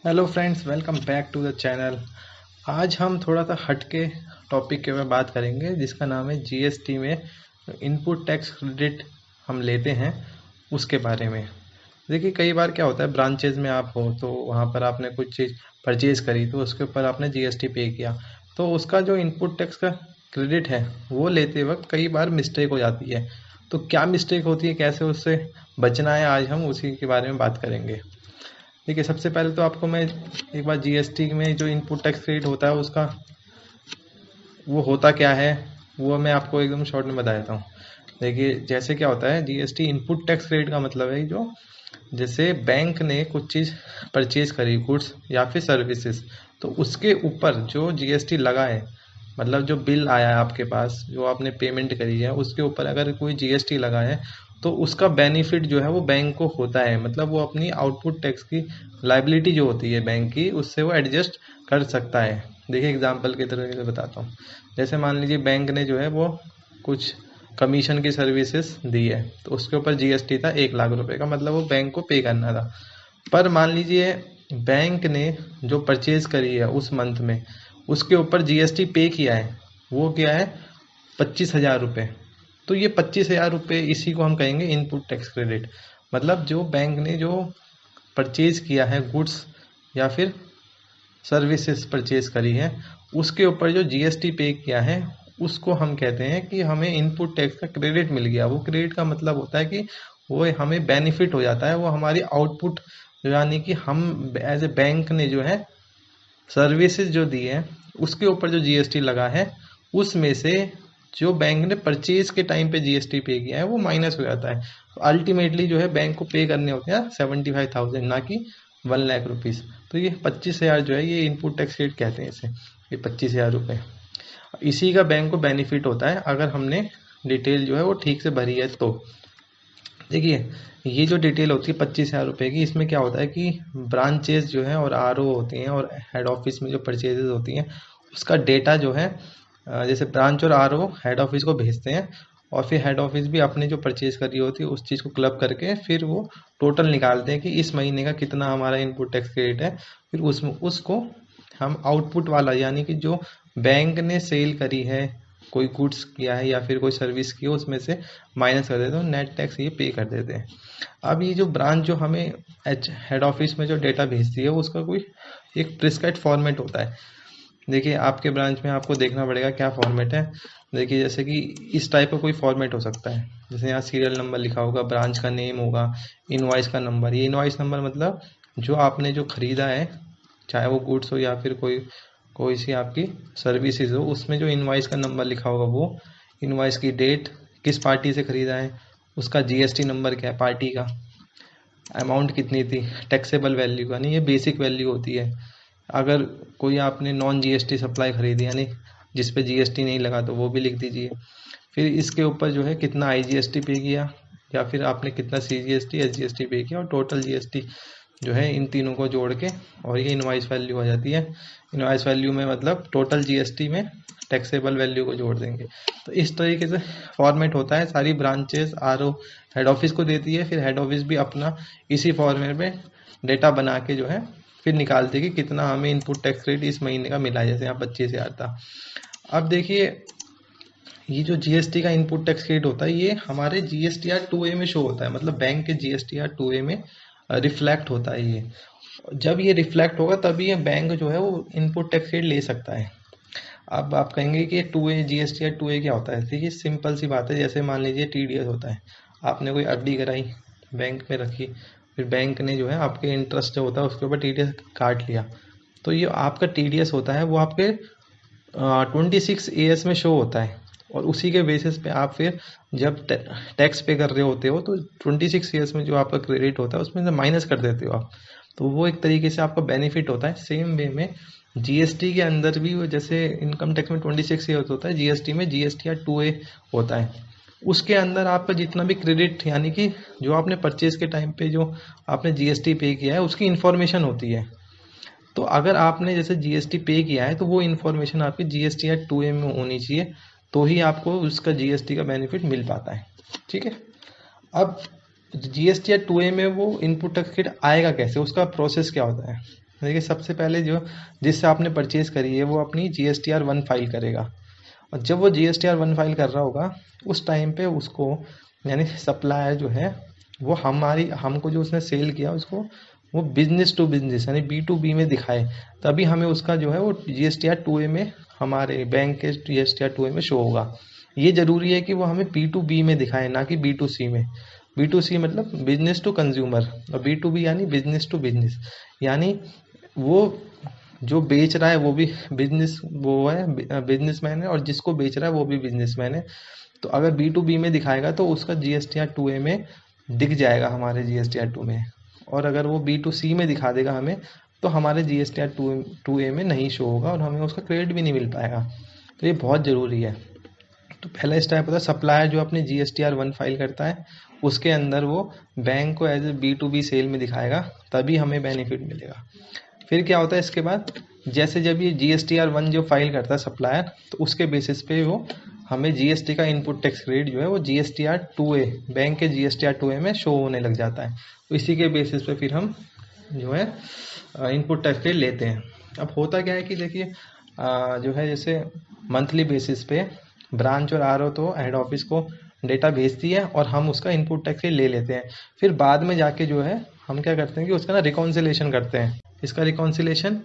Hello friends, welcome back to the channel. आज हम थोड़ा सा हटके टॉपिक के में बात करेंगे जिसका नाम है जीएसटी में इनपुट टैक्स क्रेडिट हम लेते हैं उसके बारे में। देखिए, कई बार क्या होता है, ब्रांचेज में आप हो तो वहाँ पर आपने कुछ चीज़ परचेज करी तो उसके ऊपर आपने जीएसटी पे किया, तो उसका जो इनपुट टैक्स का क्रेडिट है वो लेते वक्त कई बार मिस्टेक हो जाती है। तो क्या मिस्टेक होती है, कैसे उससे बचना है, आज हम उसी के बारे में बात करेंगे। देखिए, सबसे पहले तो आपको मैं एक बार जीएसटी में जो इनपुट टैक्स क्रेडिट होता है उसका वो होता क्या है वो मैं आपको एकदम शॉर्ट में बता देता हूँ। देखिए, जैसे क्या होता है, जीएसटी इनपुट टैक्स क्रेडिट का मतलब है जो जैसे बैंक ने कुछ चीज़ परचेज करी, गुड्स या फिर सर्विसेज, तो उसके ऊपर जो जीएसटी लगा है, मतलब जो बिल आया है आपके पास, जो आपने पेमेंट करी है उसके ऊपर अगर कोई जीएसटी लगा है तो उसका बेनिफिट जो है वो बैंक को होता है। मतलब वो अपनी आउटपुट टैक्स की लाइबिलिटी जो होती है बैंक की, उससे वो एडजस्ट कर सकता है। देखिए, एग्जांपल के तरह से बताता हूँ। जैसे मान लीजिए बैंक ने जो है वो कुछ कमीशन की सर्विसेज दी है, तो उसके ऊपर जीएसटी था 1 लाख रुपए का, मतलब वो बैंक को पे करना था। पर मान लीजिए बैंक ने जो परचेज करी है उस मंथ में, उसके ऊपर जीएसटी पे किया है, वो क्या है, 25,000 रुपये। तो ये 25,000 रुपये, इसी को हम कहेंगे इनपुट टैक्स क्रेडिट। मतलब जो बैंक ने जो परचेज किया है गुड्स या फिर सर्विसेज परचेज करी है, उसके ऊपर जो जीएसटी पे किया है उसको हम कहते हैं कि हमें इनपुट टैक्स का क्रेडिट मिल गया। वो क्रेडिट का मतलब होता है कि वो हमें बेनिफिट हो जाता है, वो हमारी आउटपुट, यानी कि हम एज ए बैंक ने जो है सर्विसेज जो दी है उसके ऊपर जो जीएसटी लगा है उसमें से जो बैंक ने परचेज के टाइम पे जीएसटी पे किया है वो माइनस हो जाता है। तो अल्टीमेटली जो है बैंक को पे करने होते हैं 75,000, ना कि 1 लाख रुपीज़। तो ये 25,000 जो है, ये इनपुट टैक्स रेट कहते हैं इसे, ये 25,000 रुपये। इसी का बैंक को बेनिफिट होता है अगर हमने डिटेल जो है वो ठीक से भरी है तो। देखिए, ये जो डिटेल होती है 25,000 रुपये की, इसमें क्या होता है कि ब्रांचेस जो है और आरओ होती हैं और हेड ऑफिस में जो परचेजेस होती हैं उसका डेटा जो है, जैसे ब्रांच और आरओ हेड ऑफिस को भेजते हैं, और फिर हेड ऑफिस भी अपने जो परचेज करी होती है उस चीज़ को क्लब करके फिर वो टोटल निकालते हैं कि इस महीने का कितना हमारा इनपुट टैक्स क्रेडिट है। फिर उसको हम आउटपुट वाला, यानी कि जो बैंक ने सेल करी है, कोई गुड्स किया है या फिर कोई सर्विस की है, उसमें से माइनस कर देते हैं, नेट टैक्स ये पे कर देते हैं। अब ये जो ब्रांच जो हमें हेड ऑफिस में जो डेटा भेजती है उसका कोई एक प्रिस्क्राइब्ड फॉर्मेट होता है। देखिए, आपके ब्रांच में आपको देखना पड़ेगा क्या फॉर्मेट है। देखिए, जैसे कि इस टाइप का कोई फॉर्मेट हो सकता है, जैसे यहाँ सीरियल नंबर लिखा होगा, ब्रांच का नेम होगा, इनवॉइस का नंबर। ये इनवॉइस नंबर मतलब जो आपने जो खरीदा है, चाहे वो गुड्स हो या फिर कोई कोई सी आपकी सर्विसेज हो, उसमें जो इनवॉइस का नंबर लिखा होगा वो, इनवॉइस की डेट, किस पार्टी से खरीदा है, उसका जीएसटी नंबर क्या है पार्टी का, अमाउंट कितनी थी, टैक्सेबल वैल्यू का नहीं, ये बेसिक वैल्यू होती है। अगर कोई आपने नॉन जीएसटी सप्लाई खरीदी, यानी जिस पे जीएसटी नहीं लगा, तो वो भी लिख दीजिए। फिर इसके ऊपर जो है कितना आईजीएसटी पे किया, या फिर आपने कितना सीजीएसटी एसजीएसटी पे किया, और टोटल जीएसटी जो है, इन तीनों को जोड़ के और ये इनवॉइस वैल्यू आ जाती है। इनवॉइस वैल्यू में मतलब टोटल जीएसटी में टैक्सेबल वैल्यू को जोड़ देंगे। तो इस तरीके से फॉर्मेट होता है, सारी ब्रांचेस आरओ हेड ऑफिस को देती है, फिर हेड ऑफिस भी अपना इसी फॉर्मेट में डेटा बना के जो है फिर निकालते कि कितना हमें इनपुट टैक्स रेट इस महीने का मिला है। जैसे यहाँ 25,000 था। अब देखिए, ये जो जीएसटी का इनपुट टैक्स क्रेडिट होता है ये हमारे जीएसटीआर 2A में शो होता है, मतलब बैंक के जीएसटीआर 2A में रिफ्लेक्ट होता है ये। जब ये रिफ्लेक्ट होगा तभी ये बैंक जो है वो इनपुट टैक्स क्रेडिट ले सकता है। अब आप कहेंगे कि 2A जीएसटीआर 2A क्या होता है। देखिए, सिंपल सी बात है, जैसे मान लीजिए टीडीएस होता है, आपने कोई एफडी कराई, बैंक में रखी, फिर बैंक ने जो है आपके इंटरेस्ट जो होता है उसके ऊपर टीडीएस काट लिया, तो ये आपका टीडीएस होता है वो आपके 26 AS में शो होता है, और उसी के बेसिस पे आप फिर जब टैक्स पे कर रहे होते हो तो 26 AS में जो आपका क्रेडिट होता है उसमें से माइनस कर देते हो आप। तो वो एक तरीके से आपका बेनिफिट होता है। सेम वे में जीएसटी के अंदर भी वो, जैसे इनकम टैक्स में 26 AS होता है, जीएसटी में जीएसटीआर 2A होता है। उसके अंदर आपका जितना भी क्रेडिट, यानी कि जो आपने परचेज के टाइम पे जो आपने जीएसटी पे किया है उसकी इन्फॉर्मेशन होती है। तो अगर आपने जैसे जीएसटी पे किया है तो वो इन्फॉर्मेशन आपकी जीएसटीआर 2A में होनी चाहिए, तो ही आपको उसका जीएसटी का बेनिफिट मिल पाता है। ठीक है। अब जीएसटीआर 2A में वो इनपुट टैक्स क्रेडिट आएगा कैसे, उसका प्रोसेस क्या होता है। देखिए सबसे पहले जो जिससे आपने परचेज करी है वो अपनी GSTR 1 फाइल करेगा, और जब वो GSTR 1 फाइल कर रहा होगा उस टाइम पे उसको, यानी सप्लायर जो है वो हमको जो उसने सेल किया उसको वो बिजनेस टू बिजनेस यानी B2B में दिखाए, तभी हमें उसका जो है वो GSTR 2A में, हमारे बैंक के GSTR 2A में शो होगा। ये जरूरी है कि वो हमें B2B में दिखाए, ना कि B2C में। B2C मतलब बिजनेस टू कंज्यूमर, और B2B यानी बिजनेस टू बिजनेस, यानी वो जो बेच रहा है वो भी बिजनेस, वो है बिजनेसमैन है, और जिसको बेच रहा है वो भी बिजनेसमैन है। तो अगर B2B में दिखाएगा तो उसका GSTR 2A में दिख जाएगा, हमारे GSTR 2 में। और अगर वो B2C में दिखा देगा हमें, तो हमारे GSTR 2A में नहीं शो होगा और हमें उसका क्रेडिट भी नहीं मिल पाएगा। तो ये बहुत ज़रूरी है। तो पहला स्टेप होता है सप्लायर जो अपनी GSTR 1 फाइल करता है, उसके अंदर वो बैंक को एज ए B2B सेल में दिखाएगा, तभी हमें बेनिफिट मिलेगा। फिर क्या होता है इसके बाद, जैसे जब ये GSTR 1 जो फाइल करता है सप्लायर, तो उसके बेसिस पे वो हमें जीएसटी का इनपुट टैक्स क्रेडिट जो है वो GSTR 2A, बैंक के GSTR 2A में शो होने लग जाता है। तो इसी के बेसिस पे फिर हम जो है इनपुट टैक्स क्रेडिट लेते हैं। अब होता क्या है कि देखिए जो है जैसे मंथली बेसिस पे ब्रांच और आरओ तो हेड ऑफिस को डेटा भेजती है और हम उसका इनपुट टैक्स क्रेडिट ले लेते हैं। फिर बाद में जाके जो है हम क्या करते हैं कि उसका ना रिकॉन्सिलेशन करते हैं। इसका रिकॉन्सिलेशन,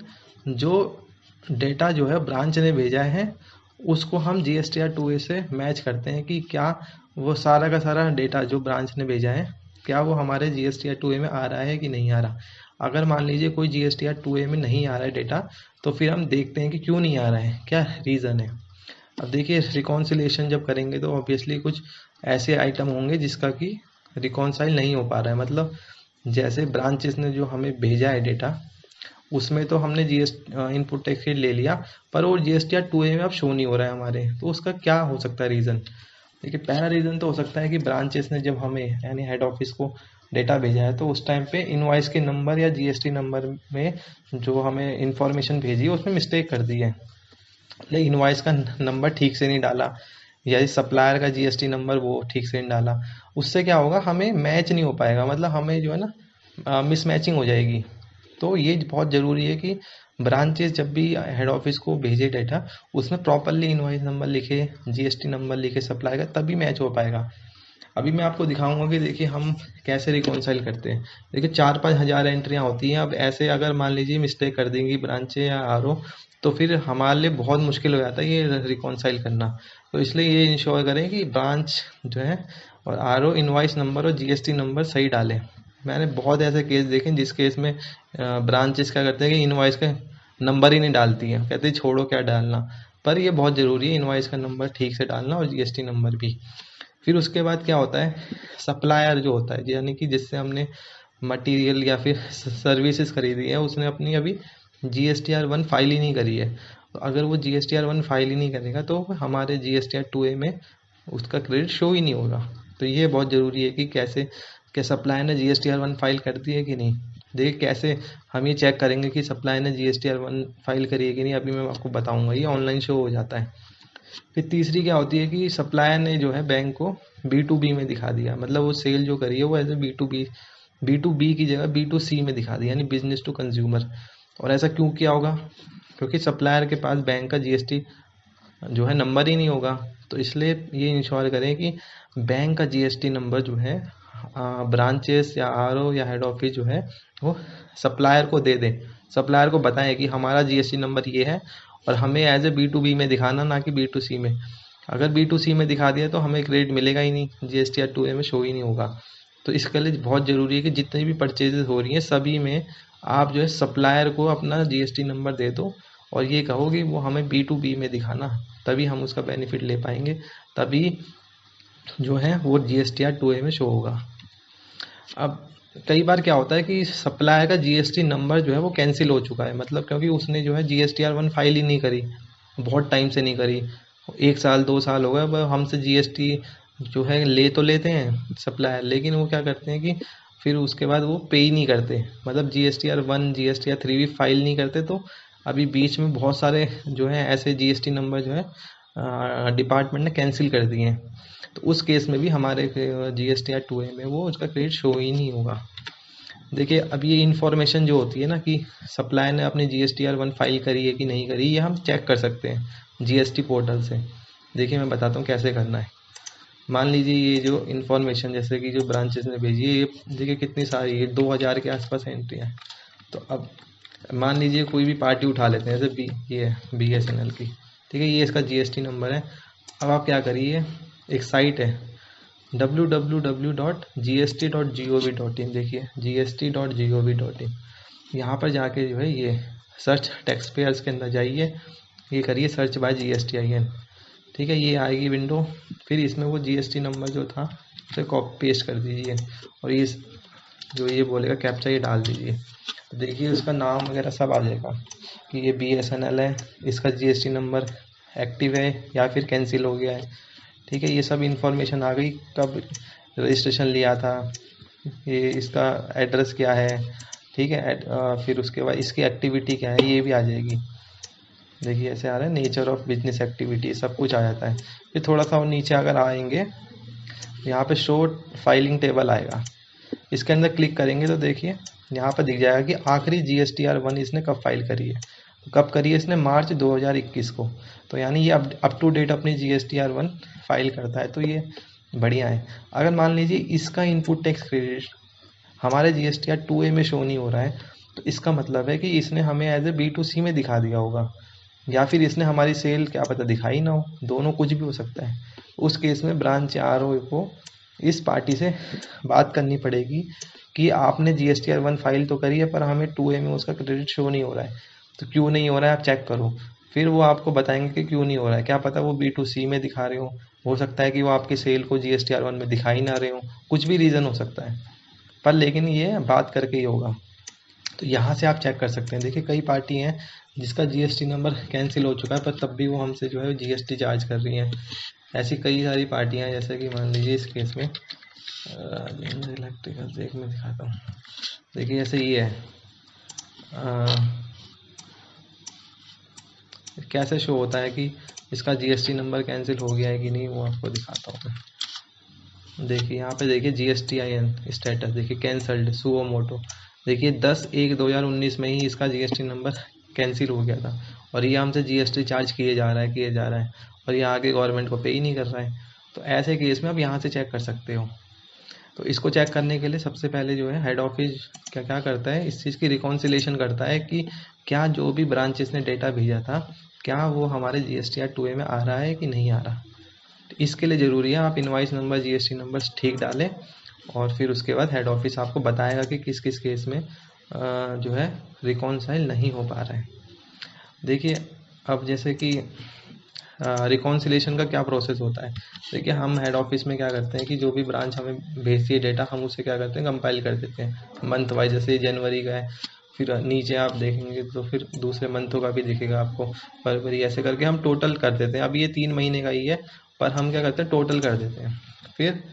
जो डेटा जो है ब्रांच ने भेजा है उसको हम GSTR 2A से मैच करते हैं कि क्या वो सारा का सारा डेटा जो ब्रांच ने भेजा है, क्या वो हमारे GSTR 2A में आ रहा है कि नहीं आ रहा। अगर मान लीजिए कोई GSTR 2A में नहीं आ रहा है डेटा, तो फिर हम देखते हैं कि क्यों नहीं आ रहा है, क्या रीज़न है। अब देखिए रिकॉन्सिलेशन जब करेंगे तो ऑब्वियसली कुछ ऐसे आइटम होंगे जिसका कि रिकॉन्साइल नहीं हो पा रहा है। मतलब जैसे ब्रांचेस ने जो हमें भेजा है डेटा, उसमें तो हमने इनपुट टैक्स क्रेडिट ले लिया, पर वो GSTR 2A में अब शो नहीं हो रहा है हमारे। तो उसका क्या हो सकता है रीज़न। देखिए पहला रीज़न तो हो सकता है कि ब्रांचेस ने जब हमें यानी हेड ऑफिस को डेटा भेजा है तो उस टाइम पे इनवॉइस के नंबर या GST नंबर में जो हमें इंफॉर्मेशन भेजी है उसमें मिस्टेक कर दी है, लेकिन इनवॉइस का नंबर ठीक से नहीं डाला, या सप्लायर का GST नंबर वो ठीक से नहीं डाला। उससे क्या होगा, हमें मैच नहीं हो पाएगा, मतलब हमें जो है ना मिसमैचिंग हो जाएगी। तो ये बहुत ज़रूरी है कि ब्रांचेस जब भी हेड ऑफिस को भेजे डेटा, उसमें प्रॉपरली इनवॉइस नंबर लिखे, GST नंबर लिखे सप्लाई का, तभी मैच हो पाएगा। अभी मैं आपको दिखाऊंगा कि देखिए हम कैसे रिकॉन्साइल करते हैं। देखिए 4-5 हज़ार एंट्रियाँ होती हैं। अब ऐसे अगर मान लीजिए मिस्टेक कर देंगी ब्रांचें या आरओ, तो फिर हमारे लिए बहुत मुश्किल हो जाता है ये रिकॉन्साइल करना। तो इसलिए ये इंश्योर करें कि ब्रांच जो है और आरओ इनवॉइस नंबर और GST नंबर सही डालें। मैंने बहुत ऐसे केस देखे हैं जिस केस में ब्रांचेस क्या करते हैं कि इनवॉइस का नंबर ही नहीं डालती हैं, कहते हैं छोड़ो क्या डालना। पर ये बहुत ज़रूरी है इनवॉइस का नंबर ठीक से डालना और GST नंबर भी। फिर उसके बाद क्या होता है, सप्लायर जो होता है यानी कि जिससे हमने मटेरियल या फिर सर्विसेज खरीदी है, उसने अपनी अभी GSTR 1 फाइल ही नहीं करी है। तो अगर वो GSTR 1 फाइल ही नहीं करेगा तो हमारे GSTR 2A में उसका क्रेडिट शो ही नहीं होगा। तो ये बहुत ज़रूरी है कि कैसे क्या सप्लायर ने GSTR 1 फाइल कर दी है कि नहीं। देखिए कैसे हम ये चेक करेंगे कि सप्लायर ने GSTR 1 फाइल करी है कि नहीं, अभी मैं आपको बताऊंगा। ये ऑनलाइन शो हो जाता है। फिर तीसरी क्या होती है कि सप्लायर ने जो है बैंक को B2B में दिखा दिया, मतलब वो सेल जो करी है वो एज ए B2B की जगह B2C में दिखा दिया, यानी बिजनेस टू कंज्यूमर। और ऐसा क्यों किया होगा, क्योंकि सप्लायर के पास बैंक का GST जो है नंबर ही नहीं होगा। तो इसलिए ये इंश्योर करें कि बैंक का GST नंबर जो है ब्रांचेस या आरओ या हेड ऑफिस जो है वो सप्लायर को दे दें। सप्लायर को बताएं कि हमारा GST नंबर ये है और हमें एज ए B2B में दिखाना, ना कि B2C में। अगर B2C में दिखा दिया तो हमें क्रेडिट मिलेगा ही नहीं, GSTR 2A में शो ही नहीं होगा। तो इसके लिए बहुत ज़रूरी है कि जितनी भी परचेजेस हो रही हैं सभी में आप जो है सप्लायर को अपना GST नंबर दे दो और ये कहो कि वो हमें B2B में दिखाना, तभी हम उसका बेनिफिट ले पाएंगे, तभी जो है वो GSTR 2A में शो होगा। अब कई बार क्या होता है कि सप्लायर का GST नंबर जो है वो कैंसिल हो चुका है, मतलब क्योंकि उसने जो है GSTR 1 फाइल ही नहीं करी, बहुत टाइम से नहीं करी, 1 साल 2 साल हो गए। अब हमसे GST जो है ले तो लेते हैं सप्लायर, लेकिन वो क्या करते हैं कि फिर उसके बाद वो पे ही नहीं करते, मतलब GSTR 1 GSTR 3 भी फाइल नहीं करते। तो अभी बीच में बहुत सारे जो है ऐसे GST नंबर जो है डिपार्टमेंट ने कैंसिल कर दिए हैं। तो उस केस में भी हमारे GSTR 2A में वो उसका क्रेडिट शो ही नहीं होगा। देखिए अब ये इन्फॉर्मेशन जो होती है ना कि सप्लायर ने अपनी GSTR1 फाइल करी है कि नहीं करी, ये हम चेक कर सकते हैं GST पोर्टल से। देखिए मैं बताता हूँ कैसे करना है। मान लीजिए ये जो इन्फॉर्मेशन जैसे कि जो ब्रांचेस ने भेजी है, ये देखिए कितनी सारी है, 2000 के आसपास एंट्रियाँ हैं। तो अब मान लीजिए कोई भी पार्टी उठा लेते हैं, जैसे ये है BSNL की, ठीक है, ये इसका GST नंबर है। अब आप क्या करिए, एक साइट है www.gst.gov.in, देखिए gst.gov.in, यहाँ पर जाके जो है ये सर्च टैक्स पेयर्स के अंदर जाइए, ये करिए सर्च बाय GSTIN, ठीक है, ये आएगी विंडो। फिर इसमें वो GST नंबर जो था उसे कॉपी पेस्ट कर दीजिए और ये जो ये बोलेगा कैप्चा ये डाल दीजिए। तो देखिए उसका नाम वगैरह सब आ जाएगा कि ये BSNL है, इसका GST नंबर एक्टिव है या फिर कैंसिल हो गया है, ठीक है, ये सब इन्फॉर्मेशन आ गई, कब रजिस्ट्रेशन लिया था, ये इसका एड्रेस क्या है, ठीक है, फिर उसके बाद इसकी एक्टिविटी क्या है ये भी आ जाएगी। देखिए ऐसे आ रहा है नेचर ऑफ बिजनेस एक्टिविटी, सब कुछ आ जाता है। फिर थोड़ा सा और नीचे अगर आएंगे, यहाँ पे शो फाइलिंग टेबल आएगा, इसके अंदर क्लिक करेंगे तो देखिए यहाँ पर दिख जाएगा कि आखिरी GSTR1 इसने कब फाइल करी है। तो कब करी है इसने, मार्च 2021 को। तो यानी ये अप टू डेट अपनी GSTR1 फाइल करता है, तो ये बढ़िया है। अगर मान लीजिए इसका इनपुट टैक्स क्रेडिट हमारे GSTR 2A में शो नहीं हो रहा है, तो इसका मतलब है कि इसने हमें एज ए B2C में दिखा दिया होगा, या फिर इसने हमारी सेल क्या पता दिखाई ना हो, दोनों कुछ भी हो सकता है। उस केस में ब्रांच RO को इस पार्टी से बात करनी पड़ेगी कि आपने GSTR1 फाइल तो करी है पर हमें 2A में उसका क्रेडिट शो नहीं हो रहा है, तो क्यों नहीं हो रहा है आप चेक करो। फिर वो आपको बताएंगे कि क्यों नहीं हो रहा है, क्या पता वो B2C में दिखा रहे हो सकता है कि वो आपकी सेल को GSTR1 में दिखाई ना रहे हो, कुछ भी रीज़न हो सकता है, पर लेकिन ये बात करके ही होगा। तो यहाँ से आप चेक कर सकते हैं। देखिए कई पार्टी हैं जिसका GST नंबर कैंसिल हो चुका है पर तब भी वो हमसे जो है GST चार्ज कर रही हैं। ऐसी कई सारी पार्टियां हैं, जैसे कि मान लीजिए इस केस में राजेंद्र इलेक्ट्रिकल्स, एक में दिखाता हूँ। देखिए ऐसे ये है, कैसे शो होता है कि इसका GST नंबर कैंसिल हो गया है कि नहीं, वो आपको दिखाता हूँ मैं। देखिए यहाँ पे देखिए GSTIN स्टेटस, देखिए कैंसल्ड सुओ मोटो। देखिए 10/1/2019 में ही इसका GST नंबर कैंसिल हो गया था और ये हमसे GST चार्ज किए जा रहा है और ये आगे गवर्नमेंट को पे ही नहीं कर रहा है। तो ऐसे केस में आप यहाँ से चेक कर सकते हो। तो इसको चेक करने के लिए सबसे पहले जो है हेड ऑफिस क्या क्या करता है, इस चीज़ की रिकॉन्सिलेशन करता है कि क्या जो भी ब्रांचेस ने डेटा भेजा था क्या वो हमारे GSTR 2A में आ रहा है कि नहीं आ रहा। तो इसके लिए ज़रूरी है आप इनवाइस नंबर GST नंबर ठीक डालें और फिर उसके बाद हेड ऑफिस आपको बताएगा कि किस किस केस में जो है रिकॉन्साइल नहीं हो पा रहा है। देखिए अब जैसे कि रिकॉन्सिलेशन का क्या प्रोसेस होता है। देखिए हम हेड ऑफिस में क्या करते हैं कि जो भी ब्रांच हमें भेजती है डेटा, हम उसे क्या करते हैं कंपाइल कर देते हैं मंथ वाइज। जैसे जनवरी का है, फिर नीचे आप देखेंगे तो फिर दूसरे मंथों का भी दिखेगा आपको, फरवरी, ऐसे करके हम टोटल कर देते हैं। अब ये 3 महीने का ही है पर हम क्या करते हैं टोटल कर देते हैं। फिर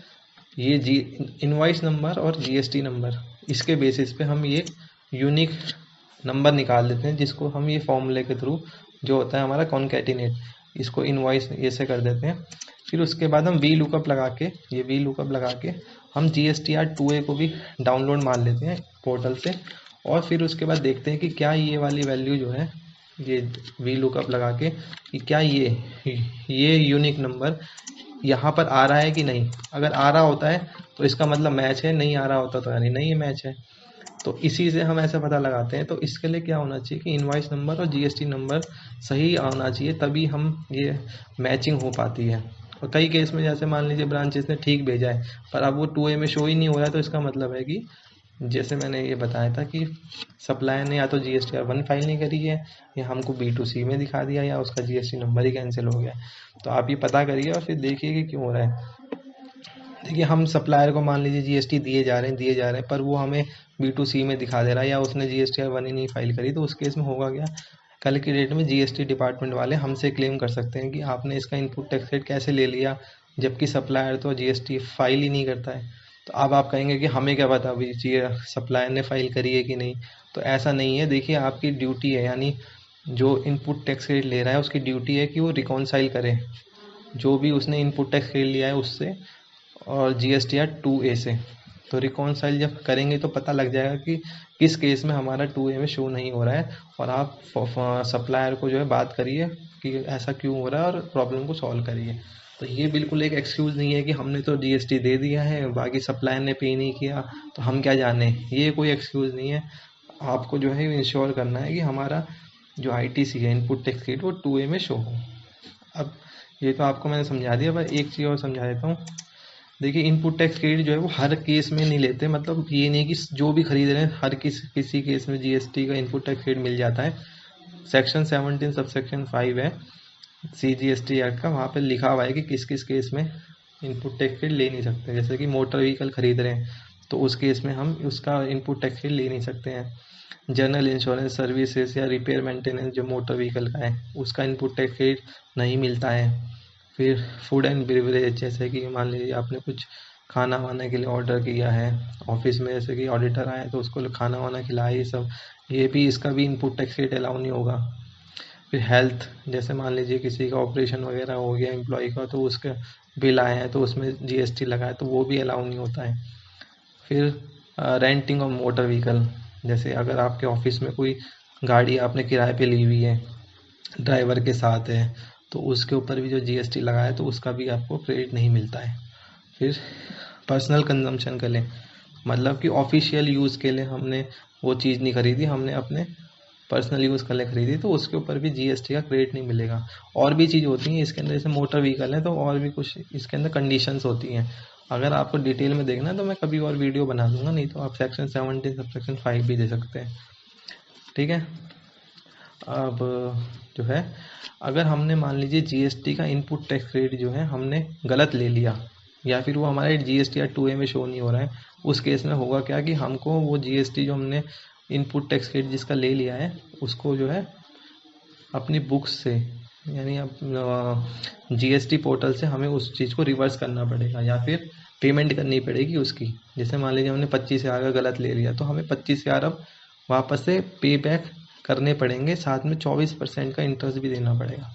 ये इनवाइस नंबर और GST नंबर, इसके बेसिस पे हम ये यूनिक नंबर निकाल देते हैं, जिसको हम ये फॉर्मूले के थ्रू जो होता है हमारा कॉन्कैटिनेट, इसको इनवाइस ऐसे कर देते हैं। फिर उसके बाद हम वी लुकअप लगा के हम GSTR 2A को भी डाउनलोड मार लेते हैं पोर्टल से, और फिर उसके बाद देखते हैं कि क्या ये वाली वैल्यू जो है ये वी लुकअप लगा के कि क्या ये यूनिक नंबर यहाँ पर आ रहा है कि नहीं। अगर आ रहा होता है तो इसका मतलब मैच है, नहीं आ रहा होता तो यानी नहीं मैच है। तो इसी से हम ऐसा पता लगाते हैं। तो इसके लिए क्या होना चाहिए कि इनवाइस नंबर और GST नंबर सही आना चाहिए, तभी हम ये मैचिंग हो पाती है। और कई केस में जैसे मान लीजिए ब्रांचेस ने ठीक भेजा है पर अब वो 2A में शो ही नहीं हो रहा है, तो इसका मतलब है कि जैसे मैंने ये बताया था कि सप्लायर ने या तो GSTR1 फाइल नहीं करी है या हमको B2C में दिखा दिया या उसका GST नंबर ही कैंसिल हो गया। तो आप ये पता करिए और फिर देखिए कि क्यों हो रहा है। देखिए हम सप्लायर को मान लीजिए GST दिए जा रहे हैं पर वो हमें B2C में दिखा दे रहा है या उसने GSTR1 ही नहीं फाइल करी, तो उस केस में होगा क्या, कल की डेट में GST डिपार्टमेंट वाले हमसे क्लेम कर सकते हैं कि आपने इसका इनपुट टैक्स रेट कैसे ले लिया, जबकि सप्लायर तो GST फाइल ही नहीं करता है। तो अब आप कहेंगे कि हमें क्या पता अभी सप्लायर ने फाइल करी है कि नहीं। तो ऐसा नहीं है। देखिए आपकी ड्यूटी है, यानी जो इनपुट टैक्स रेट ले रहा है उसकी ड्यूटी है कि वो रिकॉन्साइल करे जो भी उसने इनपुट टैक्स रेट लिया है उससे और GSTR 2A से। तो रिकॉन्साइल जब करेंगे तो पता लग जाएगा कि किस केस में हमारा 2A में शो नहीं हो रहा है, और आप सप्लायर को जो है बात करिए कि ऐसा क्यों हो रहा है और प्रॉब्लम को सॉल्व करिए। तो ये बिल्कुल एक एक्सक्यूज़ नहीं है कि हमने तो GST दे दिया है, बाकी सप्लायर ने पे नहीं किया तो हम क्या जाने, ये कोई एक्सक्यूज़ नहीं है। आपको जो है इंश्योर करना है कि हमारा जो ITC है, इनपुट टैक्स क्रेडिट, वो 2A में शो हो। अब ये तो आपको मैंने समझा दिया, पर एक चीज़ और समझा देता हूँ। देखिए, इनपुट टैक्स क्रेडिट जो है वो हर केस में नहीं लेते, मतलब ये नहीं कि जो भी खरीद रहे हैं हर किसी केस में GST का इनपुट टैक्स क्रेडिट मिल जाता है। सेक्शन 17 सबसेक्शन 5 है CGST एक्ट का, वहाँ पे लिखा हुआ है कि किस किस केस में इनपुट टैक्स क्रेडिट ले नहीं सकते। जैसे कि मोटर व्हीकल खरीद रहे हैं तो उस केस में हम उसका इनपुट टैक्स क्रेडिट ले नहीं सकते हैं। जनरल इंश्योरेंस सर्विसेज या रिपेयर मेंटेनेंस जो मोटर व्हीकल का है उसका इनपुट टैक्स क्रेडिट नहीं मिलता है। फिर फूड एंड बेवरेज, जैसे कि मान लीजिए आपने कुछ खाना वाना के लिए ऑर्डर किया है ऑफिस में, जैसे कि ऑडिटर आए तो उसको खाना वाना खिलाए, ये सब, ये भी इसका भी इनपुट टैक्स क्रेडिट अलाउ नहीं होगा। फिर हेल्थ, जैसे मान लीजिए किसी का ऑपरेशन वगैरह हो गया एम्प्लॉय का, तो उसके बिल आए हैं तो उसमें GST लगा है तो वो भी अलाउ नहीं होता है। फिर रेंटिंग ऑफ मोटर व्हीकल, जैसे अगर आपके ऑफिस में कोई गाड़ी आपने किराए पे ली हुई है, ड्राइवर के साथ है, तो उसके ऊपर भी जो GST लगा है तो उसका भी आपको क्रेडिट नहीं मिलता है। फिर पर्सनल कंजम्पशन के लिए, मतलब कि ऑफिशियल यूज़ के लिए हमने वो चीज़ नहीं खरीदी, हमने अपने पर्सनल यूज़ के लिए खरीदी, तो उसके ऊपर भी GST का क्रेडिट नहीं मिलेगा। और भी चीज़ होती हैं इसके अंदर, जैसे मोटर व्हीकल है तो और भी कुछ इसके अंदर कंडीशंस होती हैं। अगर आपको डिटेल में देखना है तो मैं कभी और वीडियो बना दूंगा, नहीं तो आप सेक्शन 17 सबसेक्शन 5 भी दे सकते हैं। ठीक है। अब जो है, अगर हमने मान लीजिए GST का इनपुट टैक्स क्रेडिट जो है हमने गलत ले लिया, या फिर वो हमारे GST या 2A में शो नहीं हो रहा है, उस केस में होगा क्या कि हमको वो GST जो हमने इनपुट टैक्स क्रेडिट जिसका ले लिया है उसको जो है अपनी बुक्स से, यानी अब GST पोर्टल से हमें उस चीज़ को रिवर्स करना पड़ेगा या फिर पेमेंट करनी पड़ेगी उसकी। जैसे मान लीजिए हमने 25,000 का गलत ले लिया तो हमें 25,000 अब वापस से पे बैक करने पड़ेंगे, साथ में 24% का इंटरेस्ट भी देना पड़ेगा।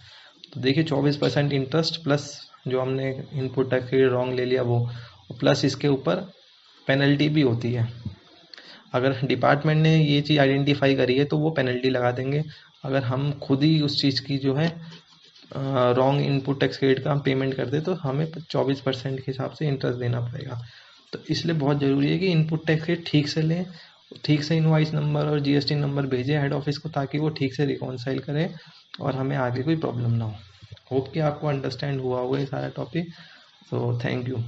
तो देखिए 24% इंटरेस्ट प्लस जो हमने इनपुट टैक्स क्रेडिट रॉन्ग ले लिया वो, प्लस इसके ऊपर पेनल्टी भी होती है। अगर डिपार्टमेंट ने ये चीज़ आइडेंटिफाई करी है तो वो पेनल्टी लगा देंगे। अगर हम खुद ही उस चीज़ की जो है रॉन्ग इनपुट टैक्स क्रेडिट का हम पेमेंट करते तो हमें 24% के हिसाब से इंटरेस्ट देना पड़ेगा। तो इसलिए बहुत ज़रूरी है कि इनपुट टैक्स क्रेडिट ठीक से लें, ठीक से इनवॉइस नंबर और GST नंबर भेजें हेड ऑफिस को, ताकि वो ठीक से रिकॉन्साइल करें और हमें आगे कोई प्रॉब्लम ना हो। होप कि आपको अंडरस्टैंड हुआ होगा ये सारा टॉपिक। So thank you.